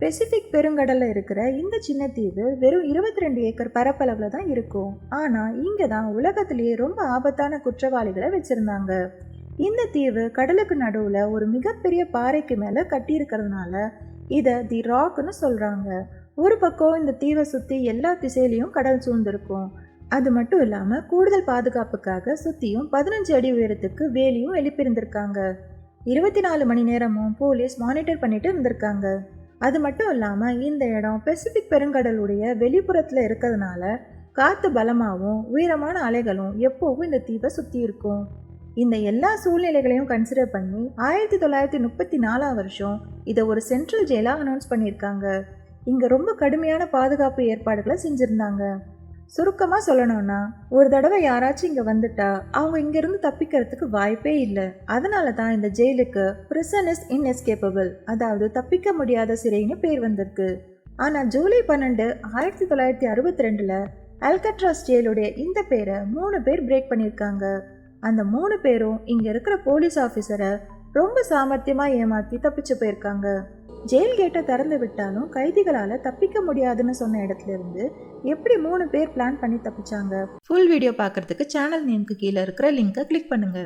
Pacific பெருங்கடல்ல இருக்கிற இந்த சின்ன தீவு வெறும் 22 ஏக்கர் பரப்பளவுல தான் இருக்கும். ஆனா இங்க தான் உலகத்திலேயே ரொம்ப ஆபத்தான குற்றவாளிகளை வச்சிருந்தாங்க. இந்த தீவு கடலுக்கு நடுவுல ஒரு மிகப்பெரிய பாறைக்கு மேல கட்டி இருக்கிறதுனால இத தி ராக்னு சொல்றாங்க. ஒரு பக்கம் இந்த தீவை சுத்தி எல்லா திசையிலையும் கடல் சூழ்ந்திருக்கும். அது மட்டும் இல்லாம கூடுதல் பாதுகாப்புக்காக சுத்தியும் 15 அடி உயரத்துக்கு வேலியும் எழுப்பியிருந்திருக்காங்க. 24 மணி நேரமும் போலீஸ் மானிட்டர் பண்ணிட்டு இருந்திருக்காங்க. அது மட்டும் இல்லாம இந்த இடம் பெசிபிக் பெருங்கடலுடைய வெளிப்புறத்துல இருக்கிறதுனால காத்து பலமாகவும் உயரமான அலைகளும் எப்பவும் இந்த தீவை சுத்தி இருக்கும். இந்த எல்லா சூழ்நிலைகளையும் கன்சிடர் பண்ணி 1934 வருஷம் இதை ஒரு சென்ட்ரல் ஜெயிலா அனௌன்ஸ் பண்ணியிருக்காங்க. இங்க ரொம்ப கடுமையான பாதுகாப்பு ஏற்பாடுகளை செஞ்சிருந்தாங்க. சுருக்கமா சொல்லணும்னா, ஒரு தடவை யாராச்சும் இங்க வந்துட்டா அவங்க இங்க இருந்து தப்பிக்கிறதுக்கு வாய்ப்பே இல்லை. அதனால தான் இந்த ஜெயிலுக்கு பிரிசன் இஸ் இன்எஸ்கேப்பபிள், அதாவது தப்பிக்க முடியாத சிறைன்னு பேர் வந்திருக்கு. ஆனா ஜூலை 12, 1962 அல்கட்ராஸ் ஜெயிலுடைய இந்த பேரை 3 பேர் பிரேக் பண்ணியிருக்காங்க. அந்த 3 பேரும் இங்க இருக்கிற போலீஸ் ஆஃபீஸரை ரொம்ப சாமர்த்தியமா ஏமாத்தி தப்பிச்சு போயிருக்காங்க. ஜெயில் கேட்டை திறந்து விட்டாலும் கைதிகளால தப்பிக்க முடியாதுன்னு சொன்ன இடத்துல இருந்து எப்படி 3 பேர் பிளான் பண்ணி தப்பிச்சாங்க? ஃபுல் வீடியோ பார்க்கறதுக்கு சேனல் நேமுக்கு கீழே இருக்கிற லிங்கை கிளிக் பண்ணுங்க.